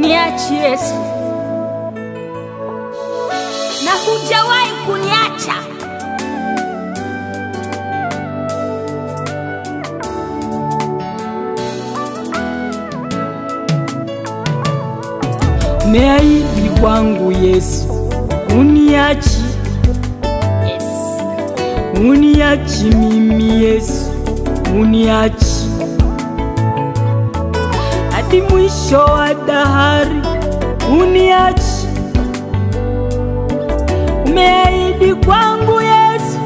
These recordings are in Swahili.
uniachi Yesu, na hujawahi kuniacha. Umeahidi kwangu Yesu, uniachi. Yes. Uniachi mimi Yesu, uniachi hadi mwisho wa dahari, uniachi. Umeahidi kwangu Yesu,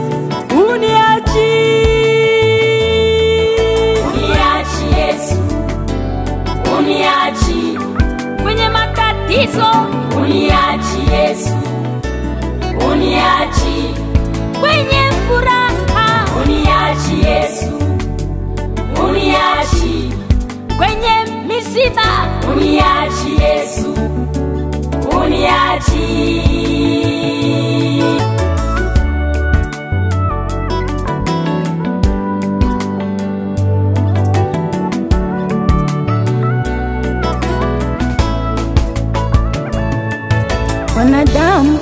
uniachi. Uniachi Yesu, uniachi kwenye matatizo, uniachi Yesu, uniachi kwenye furaha, uniachi Yesu, uniachi kwenye misiba, uniachi Yesu, uniachi. Wanadamu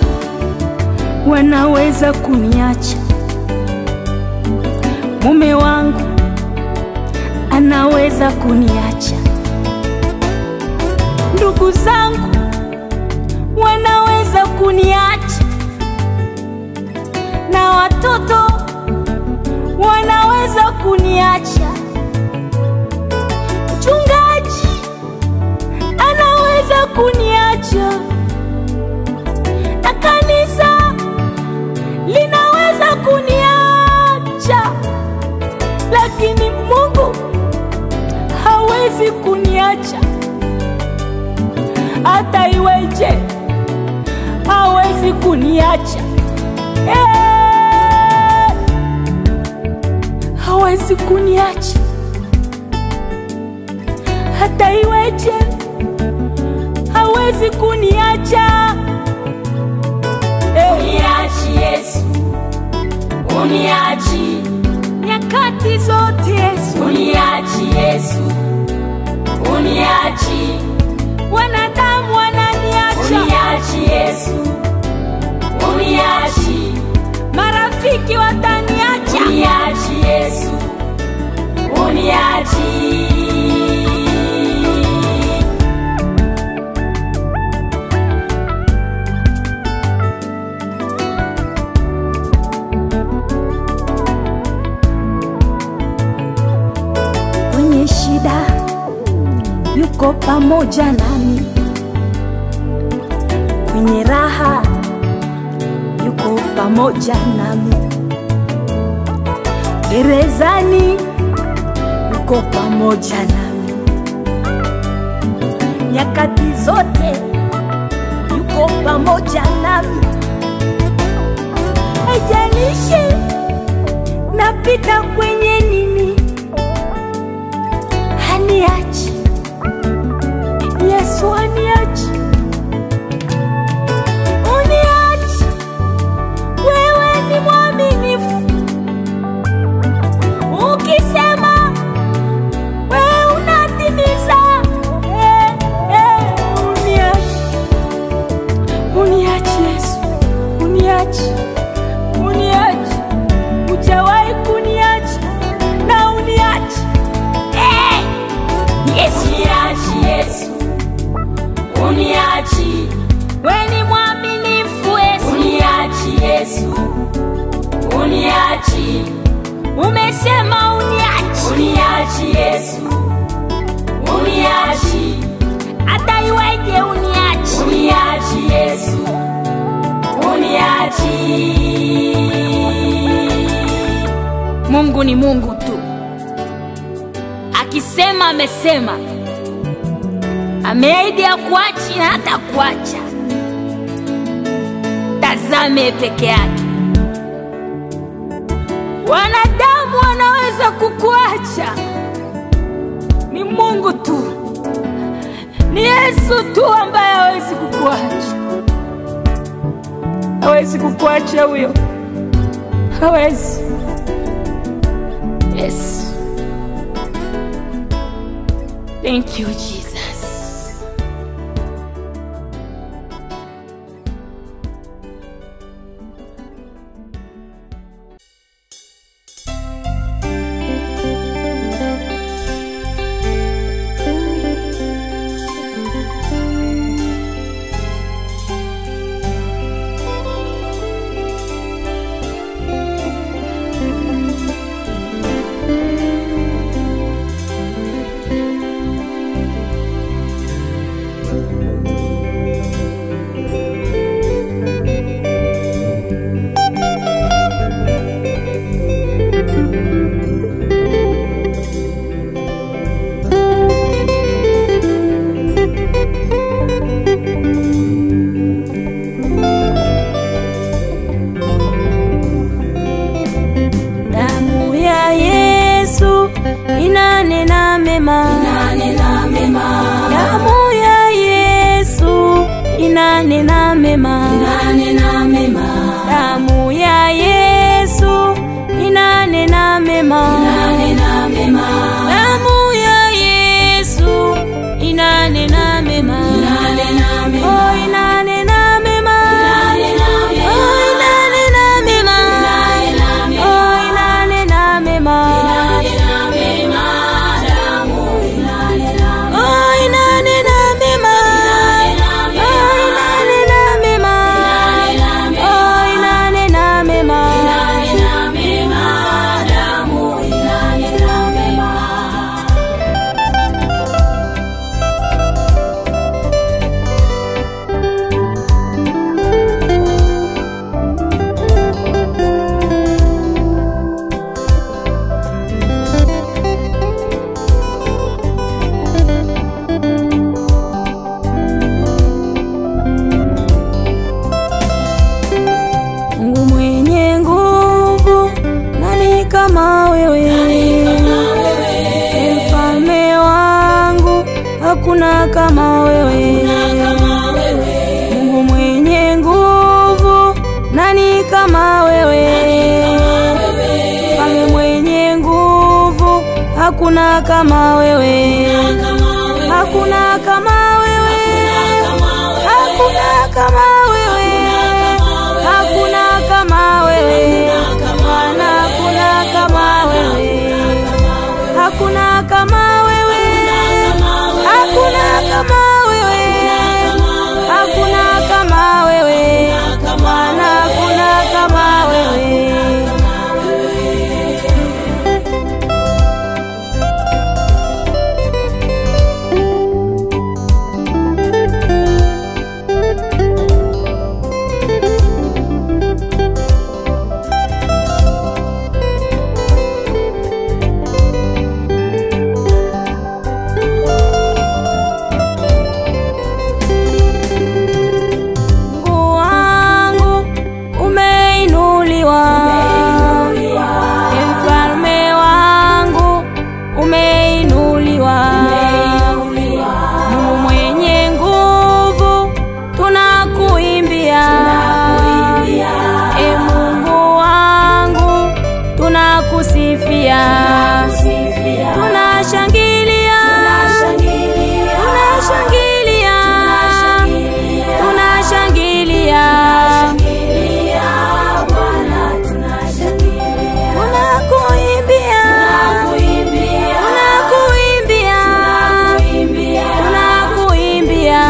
wanaweza kuniacha, mume wangu anaweza kuniacha, ndugu zangu wanaweza kuniacha, na watoto wanaweza kuniacha, mchungaji anaweza kuniacha, na kanisa linaweza kuniacha, lakini Mungu hawezi kuniacha. Hata iweje, hawezi kuniacha. Hawezi kuniacha. Hata iweje, hawezi kuniacha. Uniachi Yesu, uniachi nyakati zote Yesu, uniachi Yesu, uniachi wanadamu wananiacha, uniachi Yesu, uniachi marafiki wataniacha, uniachi Yesu, uniachi. Kwenye shida yuko pamoja nami, kwenye raha yuko pamoja nami, gerezani yuko pamoja nami, nyakati zote yuko pamoja nami. Haijalishi napita kwenye nini, haniachi Yesu, haniachi. Uniachi, wewe ni mwaminifu. Ukisema wewe unatimiza. Uniachi, uniachi Yesu, uniachi, uniachi. Hujawahi kuniacha na uniachi. Yesu, uniachi Yesu, uniachi. Wewe ni mwaminifu Yesu, uniachi Yesu, uniachi. Umesema uniachi, uniachi Yesu, uniachi. Hata iweje uniachi, uniachi Yesu, uniachi. Mungu ni Mungu tu. Akisema amesema. Ameahidi hakuachi na hata kuacha. Tazame peke yake. Wanadamu wanaweza kukuacha, ni Mungu tu, ni Yesu tu ambaye hawezi kukuacha. Hawezi kukuacha huyo, hawezi. Yes. Thank you, Jesus. mema, inanena mema. damu ya Yesu inanena mema, Inanena mema. damu ya Yesu inanena mema, Inanena mema. damu ya Yesu inanena mema, Inanena mema. oh inanena mema, Inanena mema. oh inanena mema, Inanena mema. oh inanena mema, Inanena mema. Damu inanena mema. oh inanena mema, oh inanena mema, oh inanena mema. Inanena mema. Damu inanena mema. Mungu mwenye nguvu, nani kama wewe? Mfalme wangu, hakuna kama wewe. Mungu mwenye nguvu, nani kama wewe? Mfalme mwenye nguvu, hakuna kama wewe. Hakuna kama wewe. Hakuna kama wewe. Hakuna kama wewe. Bwana, hakuna kama wewe. Hakuna kama wewe. Hakuna kama wewe. Hakuna kama wewe. Bwana, hakuna kama wewe. Mungu wangu umeinuliwa, mfalme wangu umeinuliwa, Mungu mwenye nguvu tunakuimbia, Mungu wangu tunakusifia, tunashangilia, tunashangilia, tunashangilia, tunakuimbia, tunakuimbia, tunakuimbia.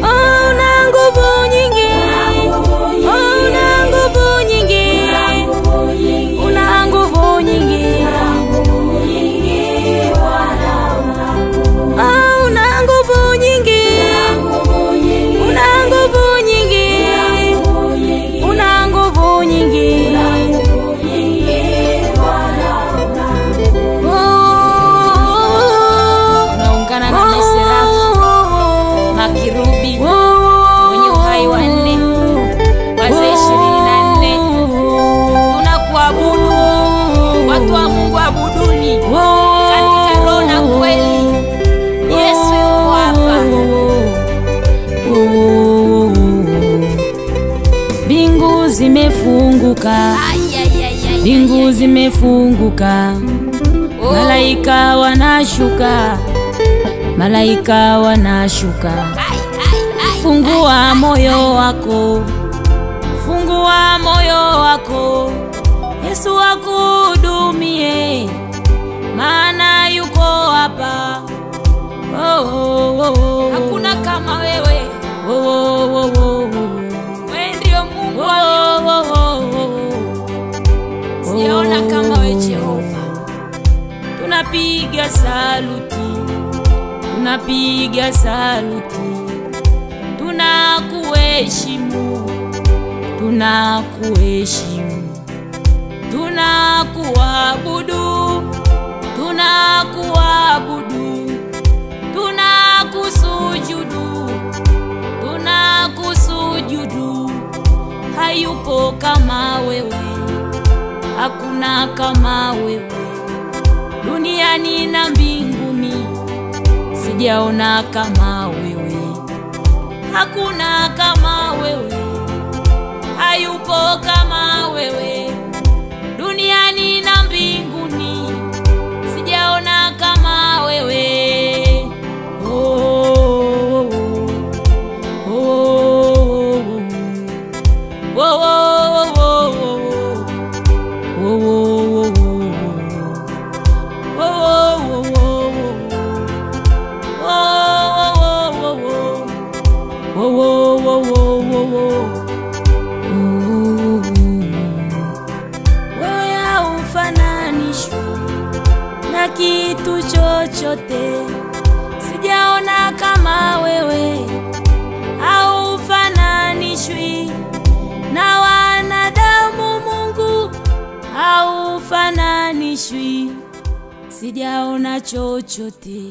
Oh, una nguvu nyingi, oh, una nguvu nyingi, una nguvu nyingi, oh, una nguvu nyingi, una nguvu nyingi, una nguvu nyingi. Unaungana na maserafu, makirubi, wenye uhai wanne, wazee 24. Tunakuabudu, watu wa Mungu, abuduni katika roho na kweli. Yesu yuko hapa. Mbingu zimefunguka, mbingu zimefunguka, malaika wanashuka, malaika wanashuka. Fungua moyo wako, fungua moyo wako, Yesu akuhudumie, maana yuko hapa. Oh, oh, oh, oh. Hakuna kama wewe. Oh, oh, oh, oh, oh. Wewe ndio Mungu wa miungu. Oh, oh, oh, oh. Sijaona kama wewe Jehova. Tunapiga saluti, tunapiga saluti, tunakuheshimu, tunakuheshimu, tunakuabudu, tunakuabudu, tunakusujudu, tunakusujudu. Hayupo kama wewe, hakuna kama wewe. Duniani na mbinguni sijaona kama wewe, hakuna kama wewe, hayupo kama wewe. Duniani na mbinguni sijaona kama wewe. Wewe haufananishwi na kitu chochote, sijaona kama wewe. Haufananishwi na wanadamu, Mungu haufananishwi, sijaona chochote.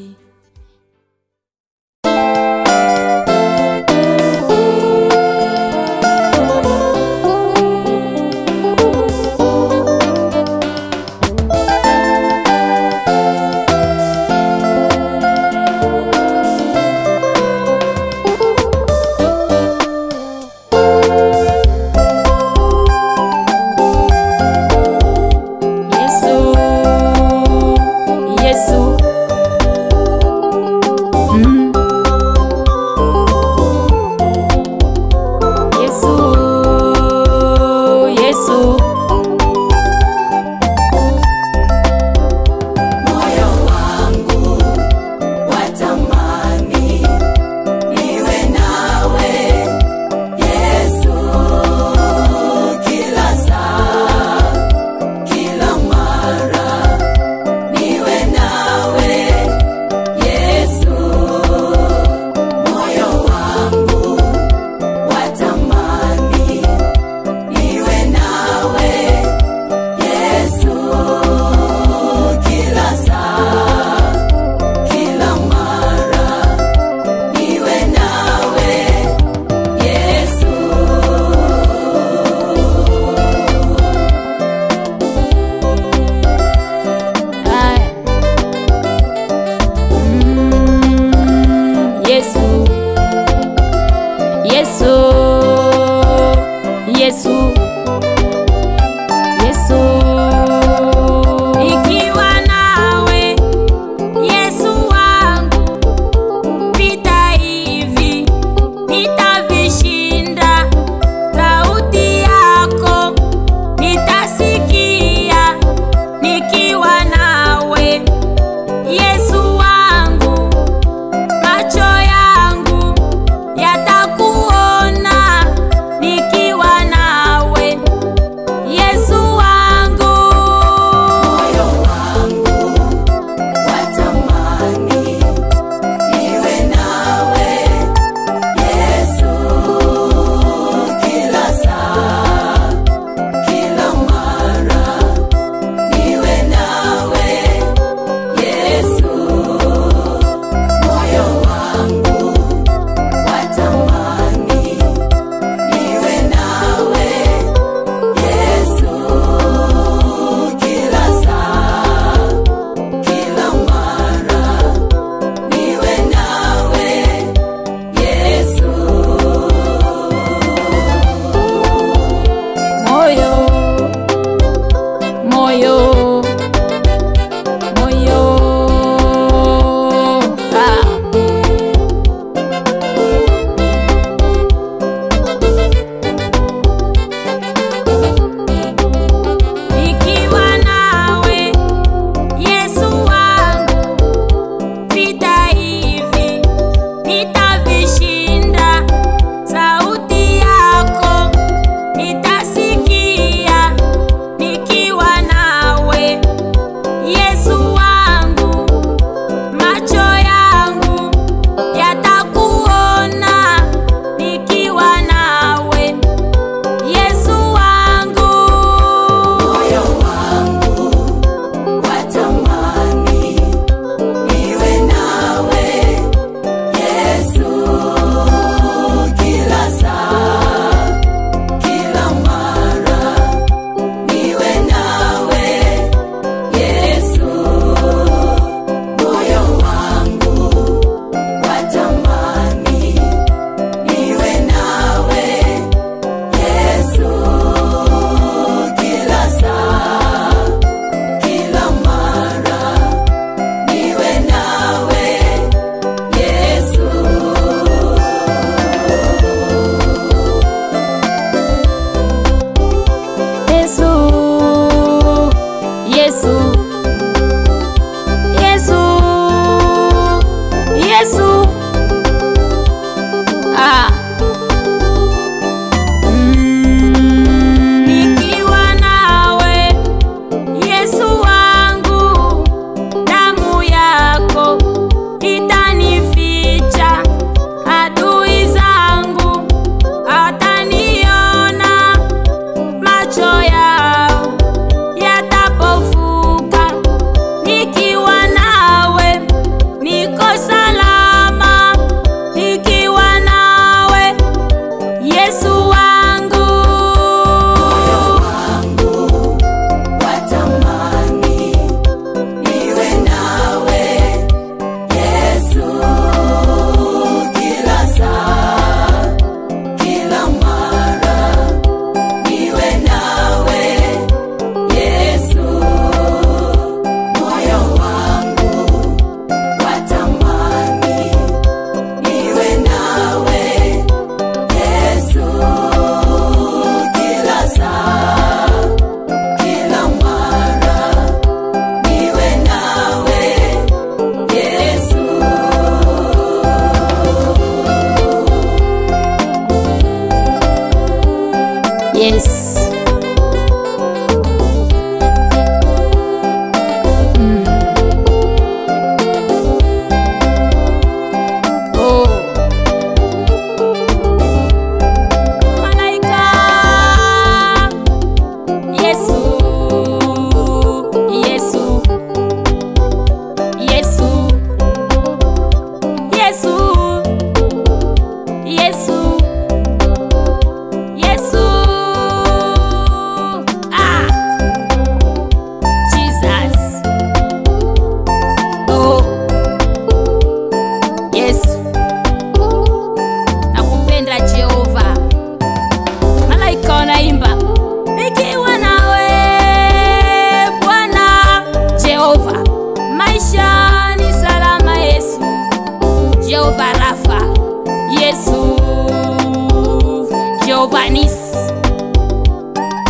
Yes.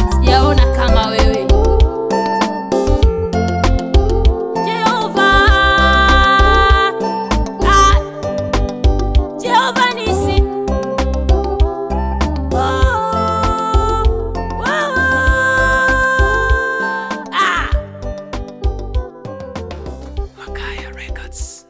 Sijaona kama wewe Jehova, Jehova Nisi. Makaya Records.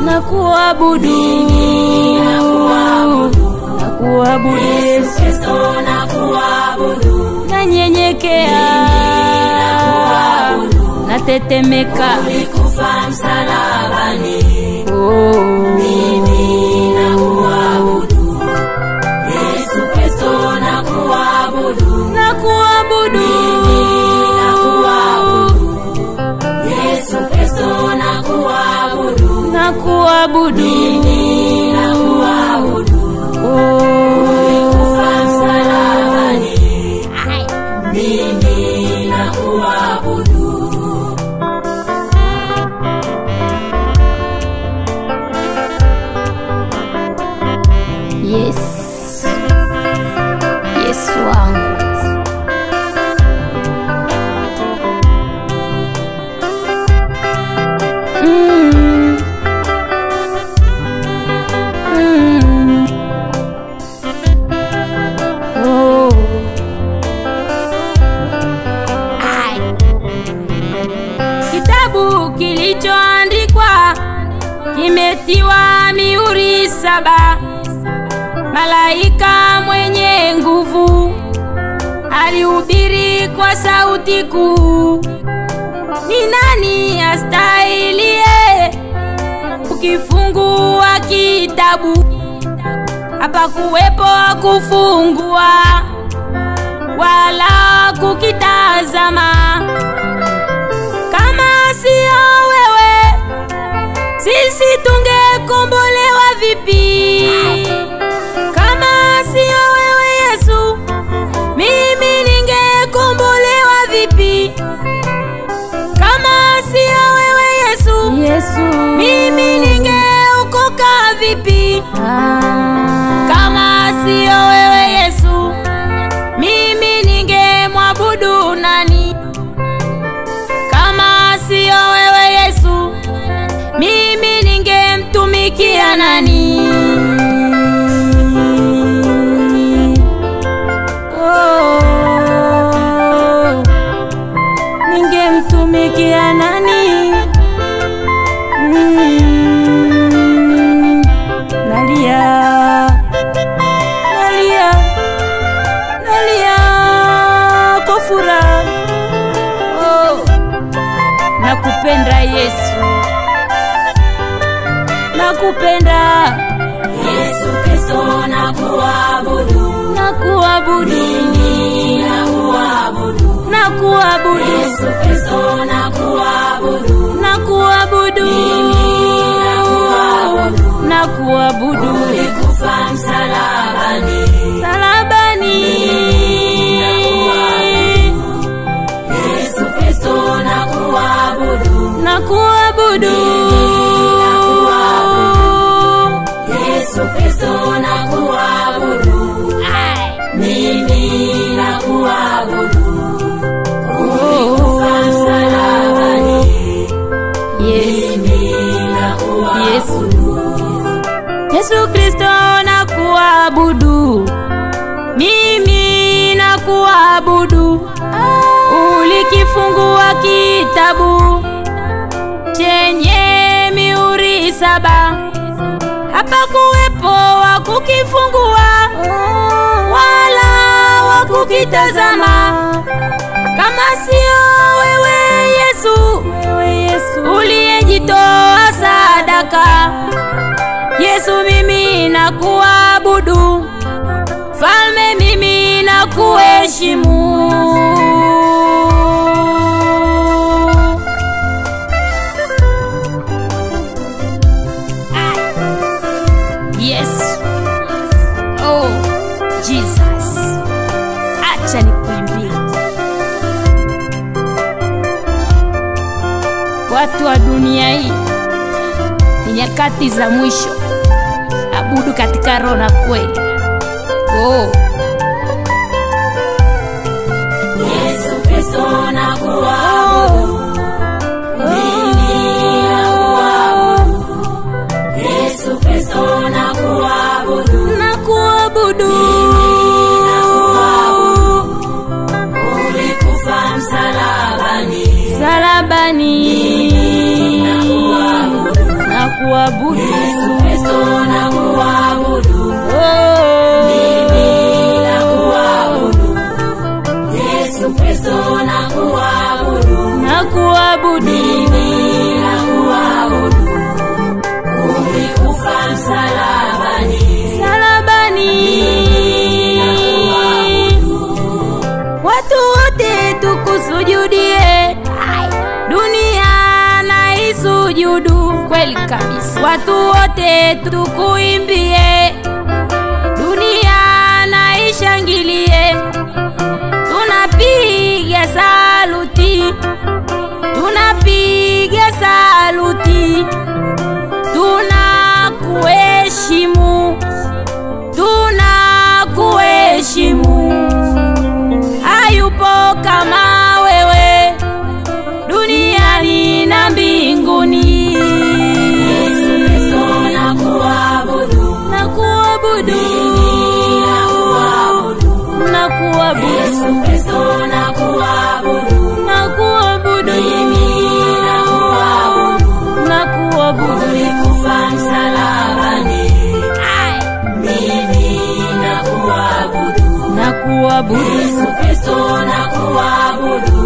Nakuabudu Yesu Kristo, nakuabudu, nanyenyekea, natetemeka, ulikufa msalabani. Mimi nakuabudu Yesu Kristo, nakuabudu, nakuabudu, Yesu Kristo, nakuabudu, nakuabudu, ulikufa msalabani. Mimi nakuabudu. Yes, Yesu wangu. Kitabu kilichoandikwa kimetiwa mihuri 7. Malaika mwenye nguvu alihubiri kwa sauti kuu, ni nani astahiliye ukifungua kitabu? Hapakuwepo kufungua wala kukitazama. Kama sio wewe, sisi tungekombolewa vipi? Kama sio wewe Yesu, mimi ningekombolewa vipi? Kama sio wewe Yesu, mimi ningeokoka vipi? Kama sio wewe Yesu, mimi ningemwabudu nani? Kama sio wewe Yesu, mimi ningemtumikia nani? Ningemtumikia nani? Nalia kwa furaha. Nakupenda Yesu, nakupenda Yesu Kristo, nakuabudu, mimi nakuabudu, Yesu Kristo, nakuabudu, mimi nakuabudu, nakuabudu, ulikufa msalabani. nakuabudu, mimi nakuabudu. Ulikifungua kitabu chenye mihuri 7, hapa kuwepo wa kukifungua wala wa kukitazama, kama sio wewe Yesu, uliyejitoa sadaka. Yesu, mimi nakuabudu, Falme, mimi nakuheshimu. Yes. Oh, Jesus. Acha nikuimbie. Watu wa dunia hii, ni nyakati za mwisho. Abudu katika roho na kweli. Oh. Yesu Kristo nakuabudu, mimi nakuabudu. Yesu Kristo nakuabudu, mimi nakuabudu. Ulikufa msalabani, nakuabudu. Yesu Kristo nakuabudu, mimi nakuabudu. Yesu Kristo nakuabudu, mimi nakuabudu. Ulikufa msalabani, watu wote tukusujudie, dunia na isujudu. Kweli kabisa. Watu wote tukuimbie, dunia na ishangilie. Tunapiga saluti, tunakuheshimu. Hayupo kama wewe duniani na mbinguni. Yesu Kristo nakuabudu, Yesu Kristo nakuabudu, mimi nakuabudu. Ulikufa msalabani, mimi nakuabudu. Yesu Kristo nakuabudu,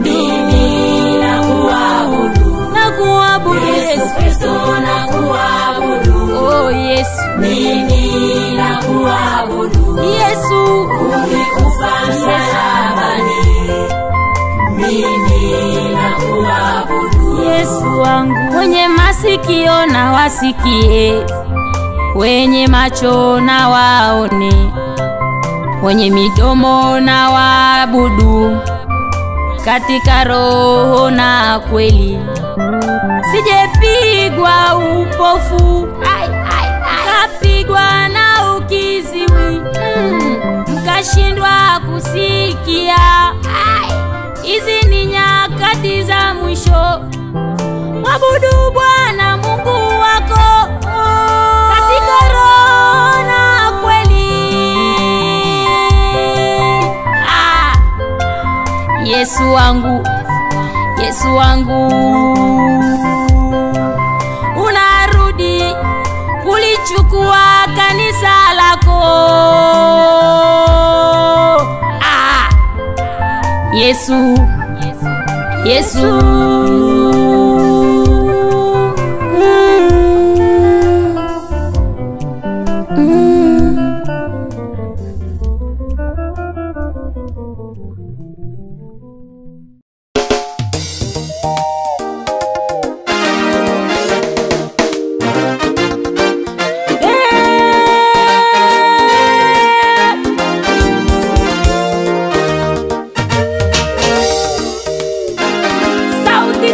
mimi nakuabudu. Yesu Kristo nakuabudu, oh Yesu, mimi nakuabudu. Yesu, ulikufa msalabani, mimi nakuabudu. Yesu wangu. Wenye masikio na wasikie, wenye macho na waone, wenye midomo na waabudu katika roho na kweli. Sijepigwa upofu, kapigwa na ukiziwi, mkashindwa kusikia. Hizi ni nyakati za mwisho. Mwabudu Bwana Mungu wako katika roho na kweli. Yesu wangu, Yesu wangu, unarudi kulichukua kanisa lako. Yesu, Yesu, sauti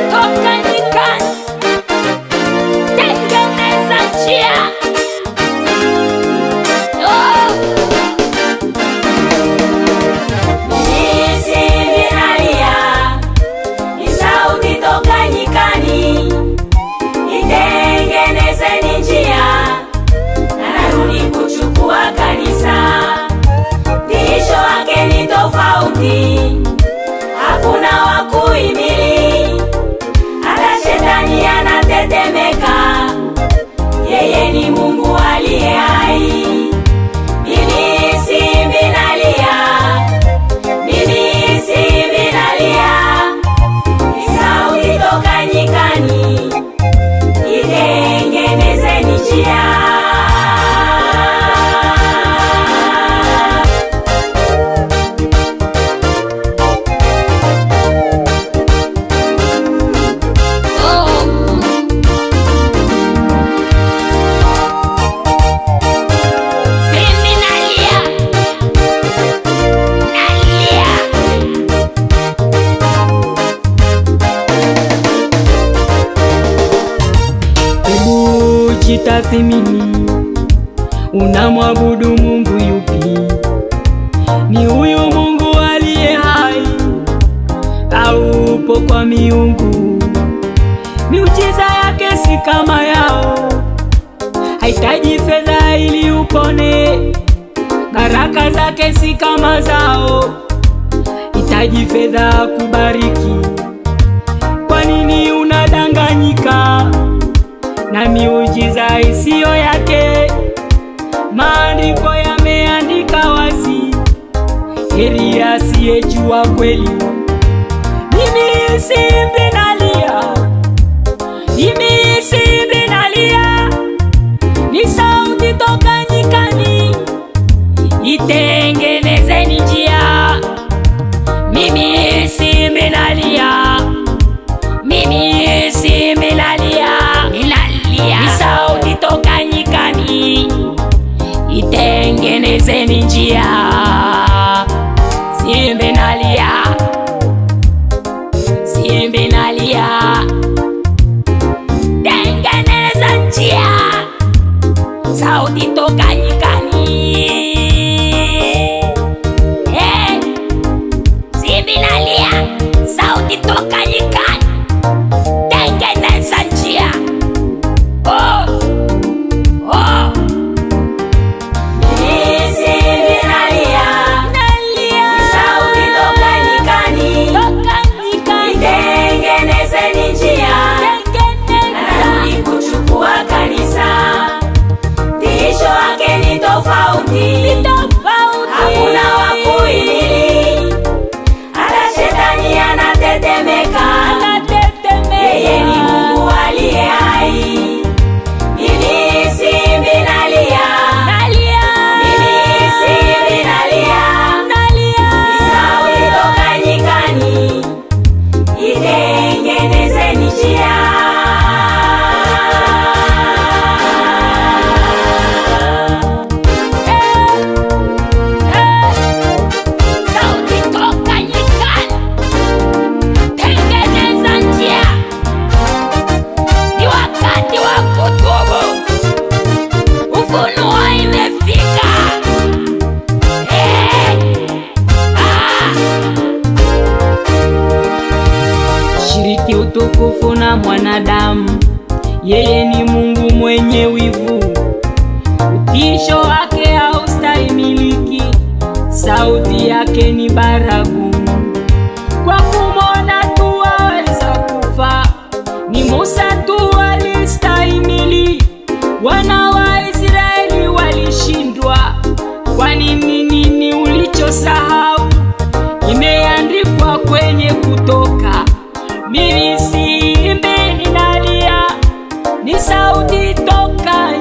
utathimini unamwabudu Mungu yupi. Ni huyu Mungu aliye hai au upo kwa miungu? Miujiza yake si kama yao, haitaji fedha ili upone. Baraka zake si kama zao, hitaji fedha kubariki. Kwa nini unadanganyika na miujiza isiyo yake? Maandiko yameandika wazi, heri asiyejua kweli. Mimi simbi nalia, mimi simbi nalia, ni sauti toka nyikani, itengenezeni njia. Mimi simbi nalia, mimi simbi nalia, ni sauti toka nyikani, itengenezeni njia. Simbi nalia, simbi nalia, tengeneza njia. Sauti toka nyikani, simbi nalia, sauti toka nyikani, tengeneza njia. Oh, oh. Hakuna wakuhimili, hata shetani anatetemeka. Yeye ni Mungu aliye hai. Mimi simbi nalia, mimi simbi nalia, sauti toka nyikani, itengenezeni njia. Shiriki utukufu na mwanadamu, yeye ni Mungu mwenye wivu. Utisho wake haustahimiliki, sauti yake ni baragumu. Kwa kumwona tu waweza kufa, ni Musa tu alistahimili. Wana wa Israeli walishindwa. Kwa nini ulichosahau? Imeandikwa kwenye Kutoka. Mimi simbi ninalia, ni sauti toka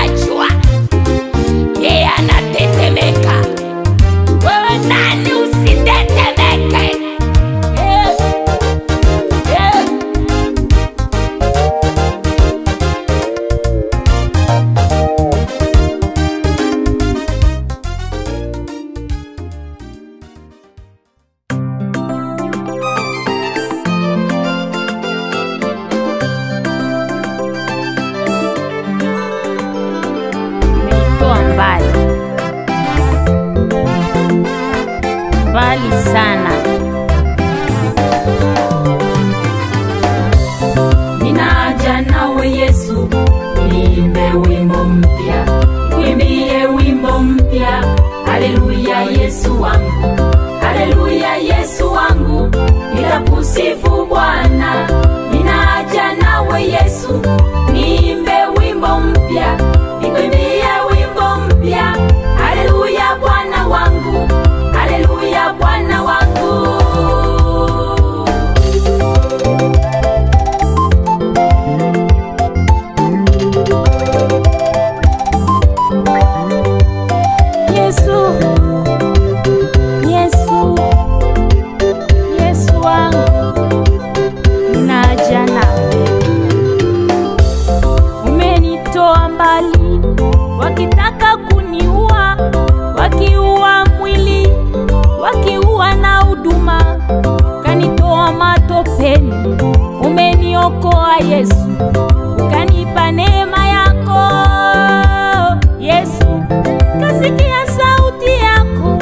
unajua yeye anatetemeka. Wewe nani usitetemeke? Mbali sana. Ninaja nawe Yesu, niimbe wimbo mpya, niimbie wimbo mpya. Haleluya Yesu wangu, haleluya Yesu wangu, nitakusifu Bwana. Ninaja nawe Yesu, niimbe wimbo mpya, niimbie wimbo mpya. Haleluya Bwana wangu, haleluya Bwana wangu. Yesu, Yesu, Yesu wangu, ninaja nawe. Umenitoa mbali, wakitaka kuniua, wakiua mwili, wakiua na huduma, kanitoa matopeni. Umeniokoa Yesu, ukanipa neema yako Yesu. Kasikia sauti yako,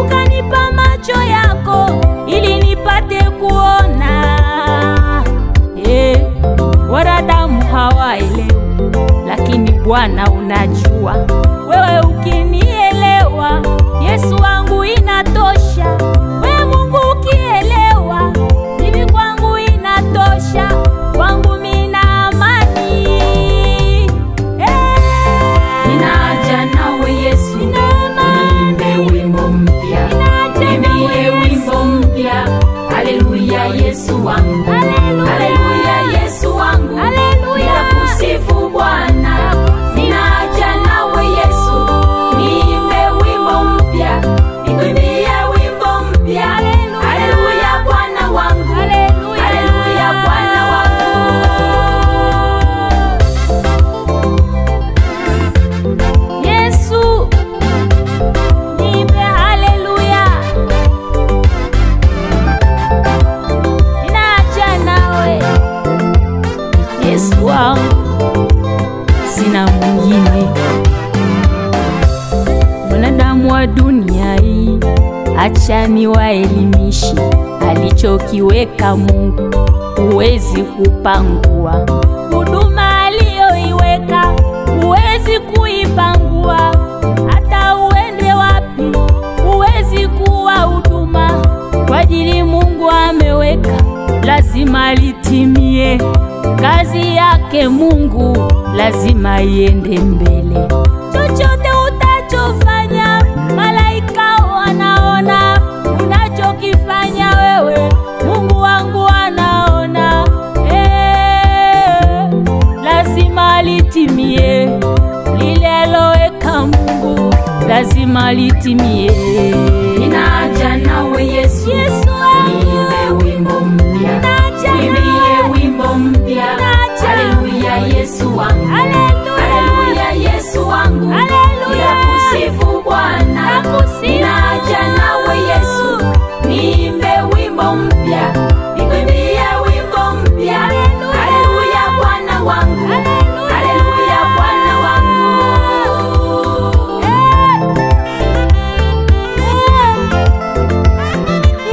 ukanipa macho yako, ili nipate kuona. Wanadamu hawaelewi, lakini Bwana unajua. Wewe ukinielewa, Yesu wangu inatosha. Wewe Mungu ukielewa, mimi kwangu inatosha. Kwangu mina amani. Ninaja nawe Yesu, niimbe wimbo mpya, niimbie wimbo mpya. Haleluya Yesu wangu, haleluya Yesu wangu, nitakusifu Bwana. Ninaja nawe Yesu, niimbe wimbo mpya, niimbie wimbo mpya. Haleluya Bwana wangu, haleluya Bwana wangu. Yesu, niimbe haleluya. Ninaja nawe Yesu wangu, sina mwingine. Wanadamu wa dunia hii, acha niwaelimishe. Alichokiweka Mungu huwezi kupangua. Huduma aliyoiweka huwezi kuipangua. Hata uende wapi huwezi kuwa huduma. Kwa ajili Mungu ameweka, lazima litimie. Kazi yake Mungu lazima iende mbele. Chochote utachofanya, malaika wanaona. Unachokifanya wewe, Mungu wangu anaona. Lazima litimie. Lile aloweka Mungu lazima litimie. Ninaja nawe Yesu, niimbe wimbo mpya, niimbie wimbo mpya. Haleluya Yesu wangu, haleluya Yesu wangu, nitakusifu Bwana. Ninaja nawe Yesu, niimbe wimbo mpya, niimbie wimbo mpya. Haleluya Bwana wangu, haleluya Bwana wangu.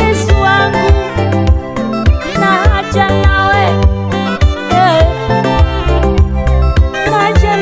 Yesu wangu, ninaja nawe. Ninaja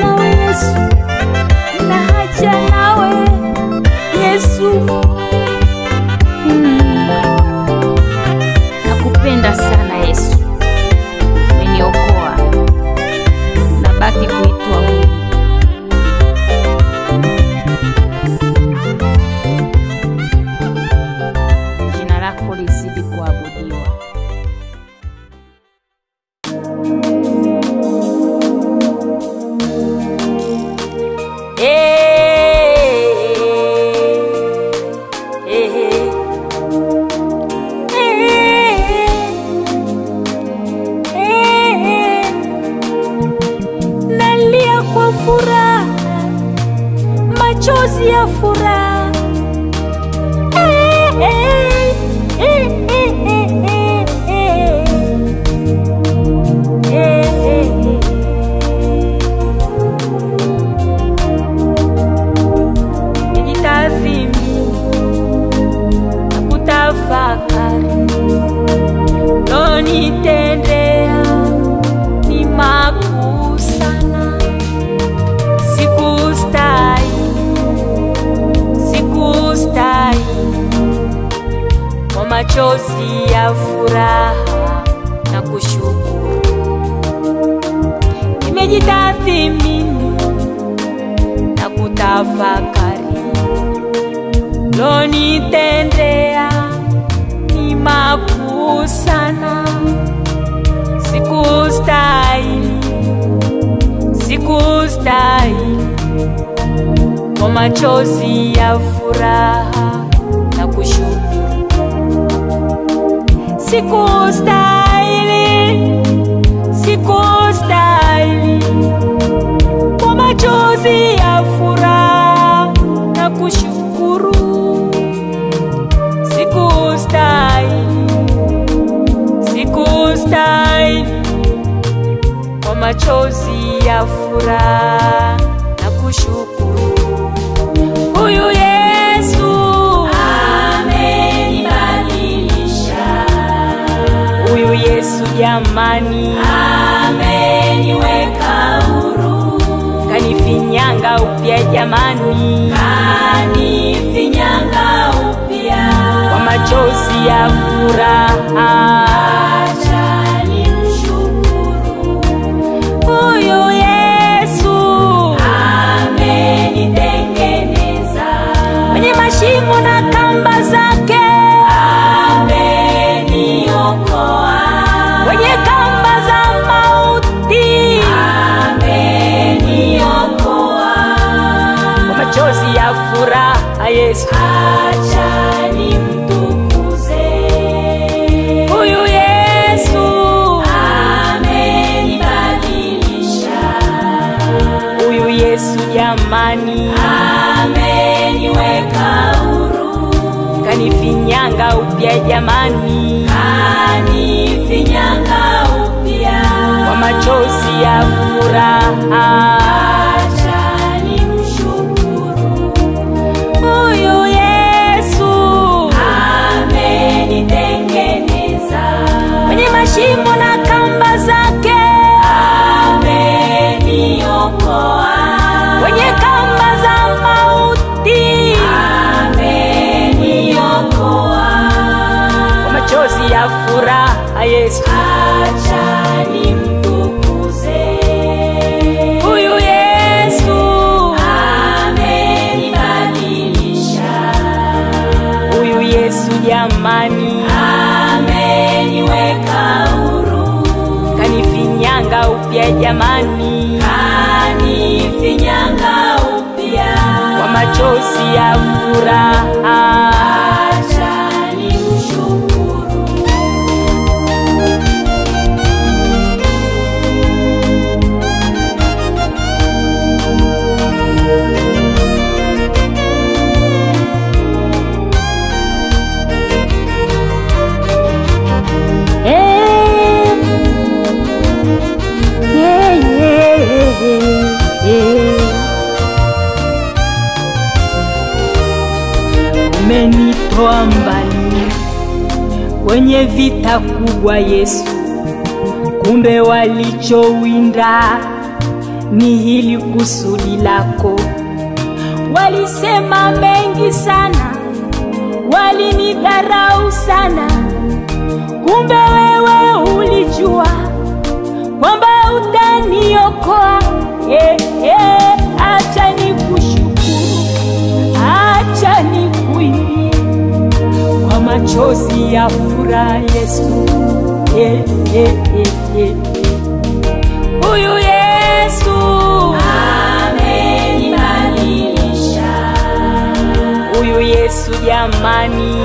machozi ya furaha. Nijitathmini na kutafakari, lonitendea ni makuu sana. Sikustahili kwa machozi ya furaha na kushukuru. Nimejitathmini na kutafakari, lonitendea ni makuu sana. Sikustahili kwa machozi ya furaha na kushukuru. Sikustahili kwa machozi ya furaha na kushukuru. Sikustahili kwa machozi ya furaha na kushukuru. Huyu Yesu amenibadilisha. Huyu Yesu jamani ameniweka huru. Kanifinyanga upya jamani, kanifinyanga upya kwa machozi ya furaha. Acha nimshukuru. Huyu Yesu amenitengeneza kwenye mashimo na kamba zake, ameniokoa kwenye kamba za mauti, ameniokoa kwa machozi ya furaha. Yesu acha nimtukuze. Huyu Yesu amenibadilisha. Huyu Yesu jamani ameniweka huru. Kanifinyanga upya jamani, kanifinyanga upya kwa machozi ya furaha. Acha nimshukuru. Huyu Yesu amenitengeneza kwenye mashimo na kamba zake, ameniokoa kwenye kamba za mauti, ameniokoa kwa machozi ya furaha. Yesu acha nimtukuze. Huyu Yesu amenibadilisha. Huyu Yesu jamani ameniweka huru. Kanifinyanga upya jamani, kanifinyanga upya kwa machozi ya furaha. Acha nimshukuru. Umenitoa mbali kwenye vita kubwa Yesu, kumbe walichowinda ni hili kusudi lako. Walisema mengi sana, walinidharau sana, kumbe wewe ulijua kwamba utaniokoa. Acha nikushukuru, acha nikuimbie kwa machozi ya furaha Yesu. Huyu Yesu amenibadilisha. Huyu Yesu jamani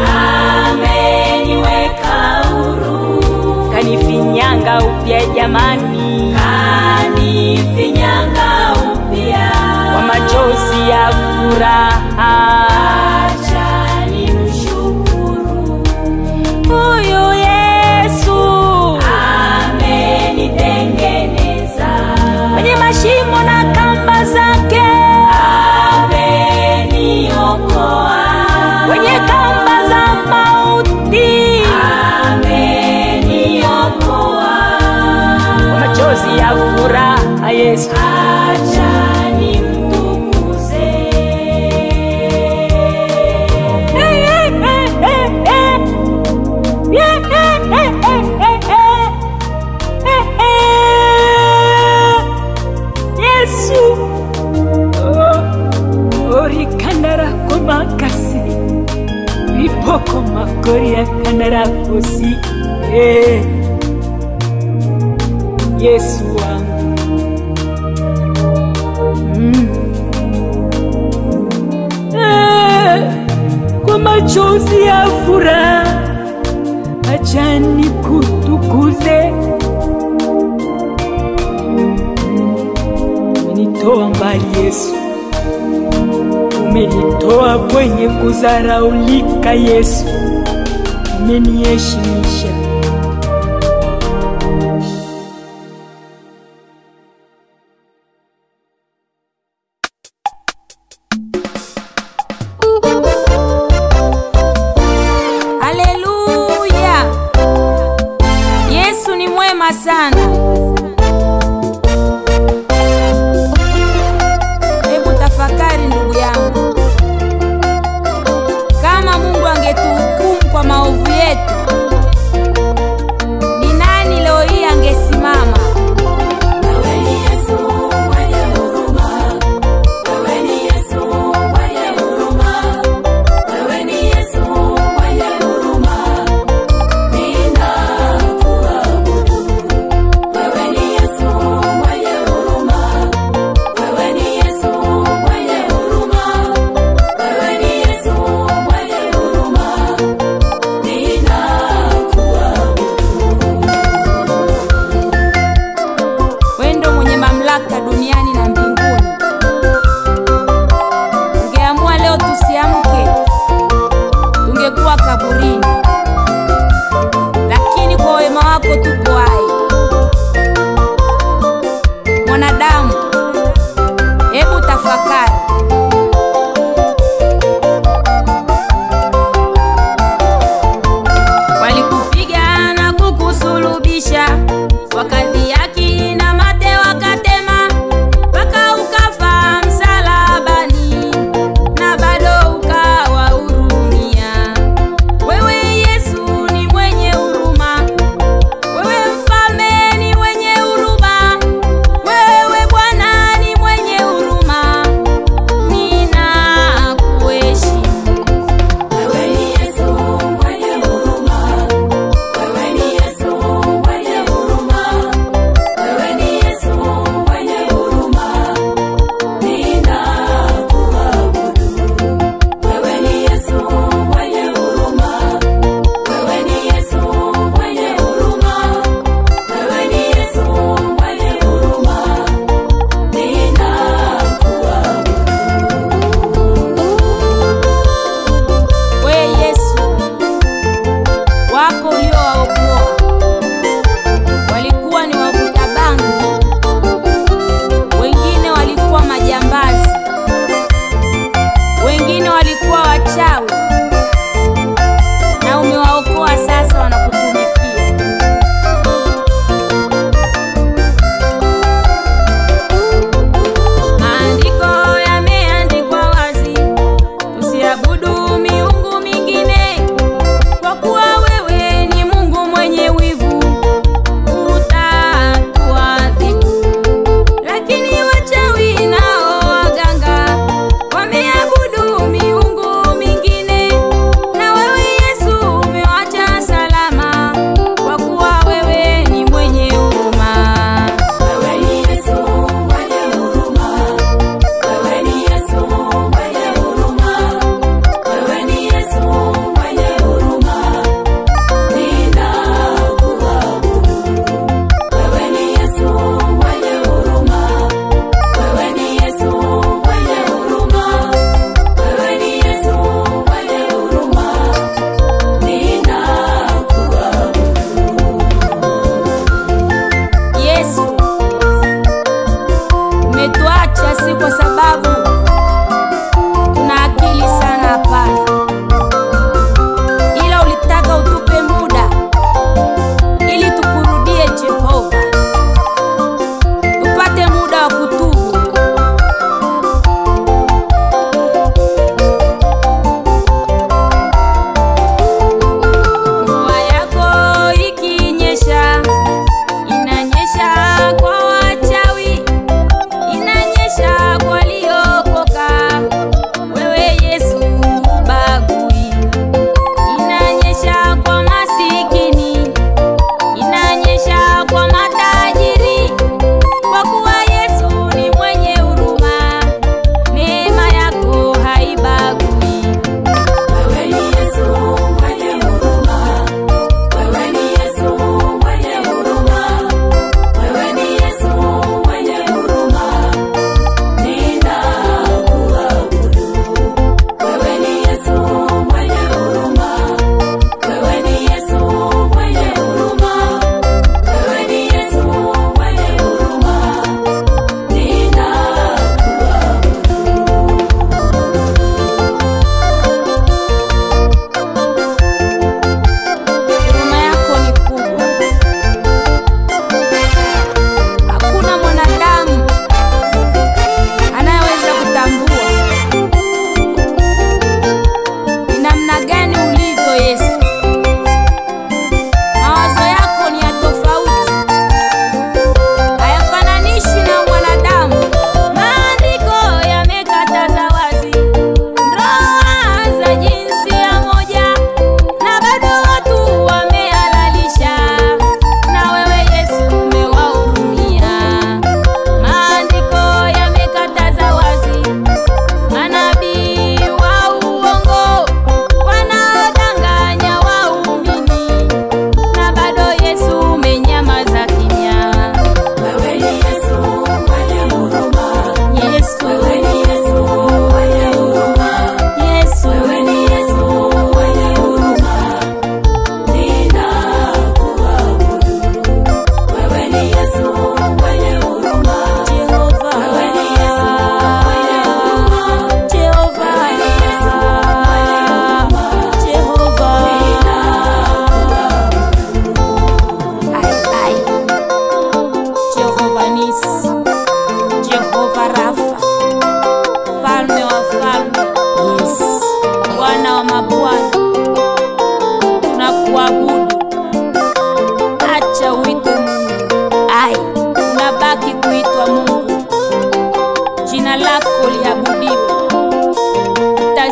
ameniweka huru. Kanifinyanga upya jamani, kanifinyanga upya kwa machozi ya furaha. furaha. acha nimshukuru. Huyu Yesu Amenitengeneza, kwenye mashimo na kamba zake, ameniokoa, kwenye kamba za mauti, ameniokoa. kwa machozi ya furaha Yesu. Acha nimtukuze. Yesu orikandara komakasi ripoko makori akandara kosi. Yesu wangu, kwa machozi ya furaha acha nikutukuze. Umenitoa mbali Yesu, umenitoa kwenye kudharaulika Yesu, umeniheshimisha. Haleluya! Yesu ni mwema sana. Hebu tafakari ndugu yangu, kama Mungu angetuhukumu kwa maovu yetu, ni nani leo hii angesimama? Wewe ni Yesu mwenye huruma, wewe ni Yesu mwenye huruma, wewe ni Yesu mwenye huruma. Ninakuabudu,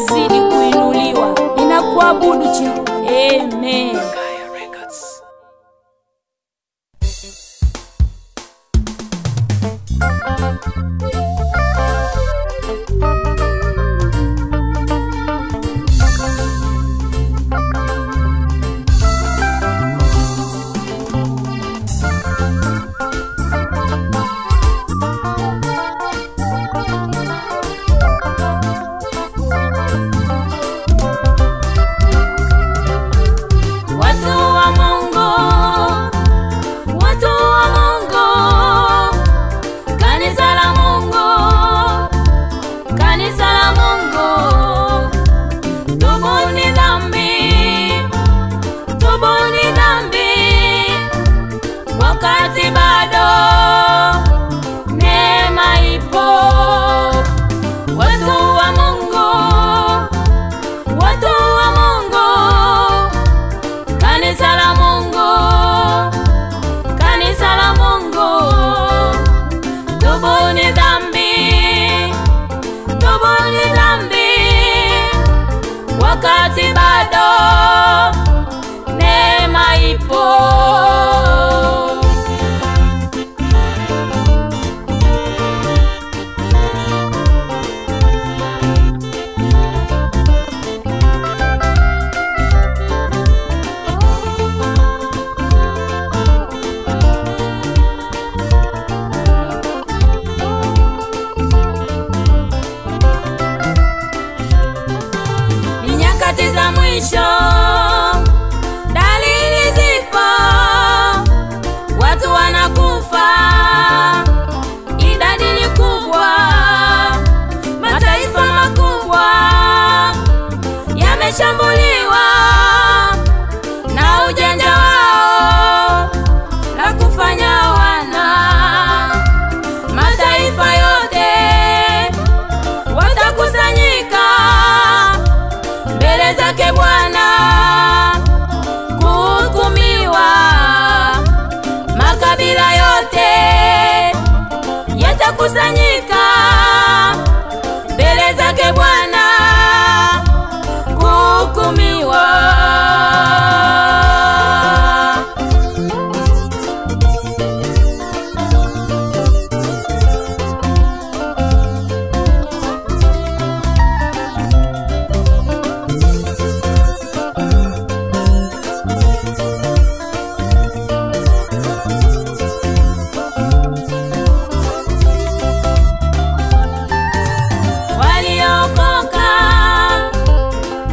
utazidi kuinuliwa. Ninakuabudu Jehova. Amen. Wakati bado neema ipo, watu wa Mungu, watu wa Mungu, kanisa la Mungu, kanisa la Mungu, tubuni dhambi, tubuni dhambi, wakati bado neema ipo. Nyakati za mwisho, dalili zipo, watu wanakufa, idadi ni kubwa, mataifa makubwa yameshambuliwa na ujanja wao na kufanya wana. Mataifa yote watakusanyika mbele zake Bwana kuhukumiwa. Makabila yote yatakusanyika mbele zake Bwana kuhukumiwa.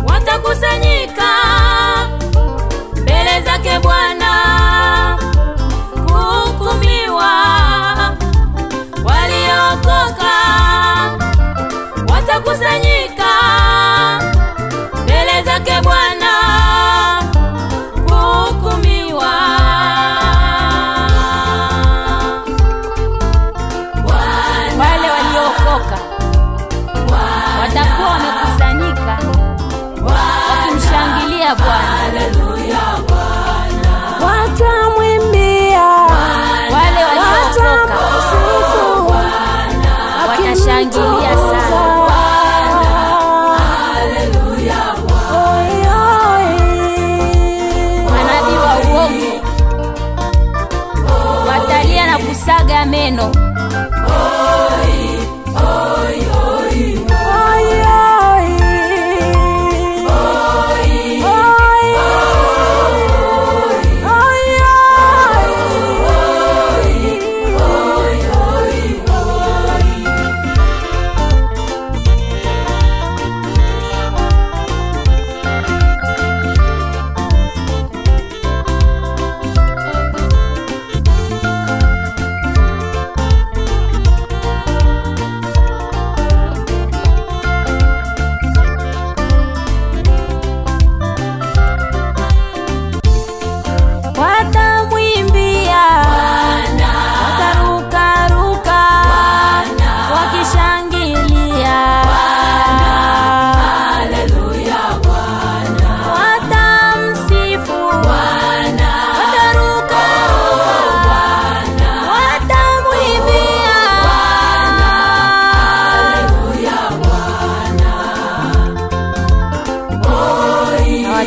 Watakusanyika mbele zake Bwana kuhukumiwa. Waliokoka watakusanyika mbele zake Bwana kuhukumiwa. Wale waliokoka watakuwa wamekusanyika wakimshangilia Bwana. Haleluya Bwana. Watamwimbia Wale waliokoka watashangilia sana.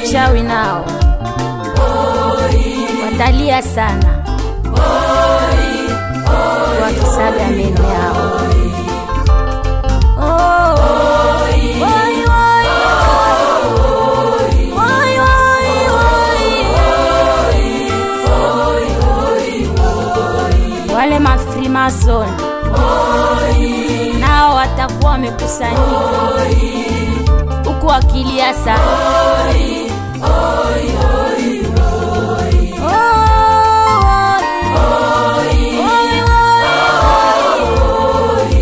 wachawi nao watalia sana wakisaga meno yao. Wale mafrimason nao watakuwa wamekusanyika huku wakilia sana.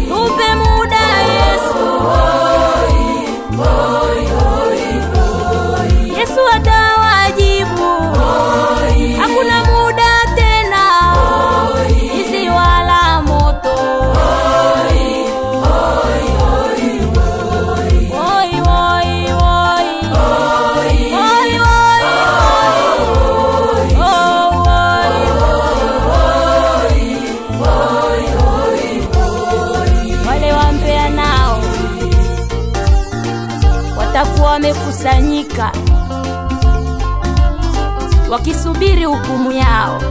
Tupe muda Yesu, Yesu atawajibu. Hakuna muda tena, hizi wala moto. Wale wampea nao watakuwa wamekusanyika wakisubiri hukumu yao.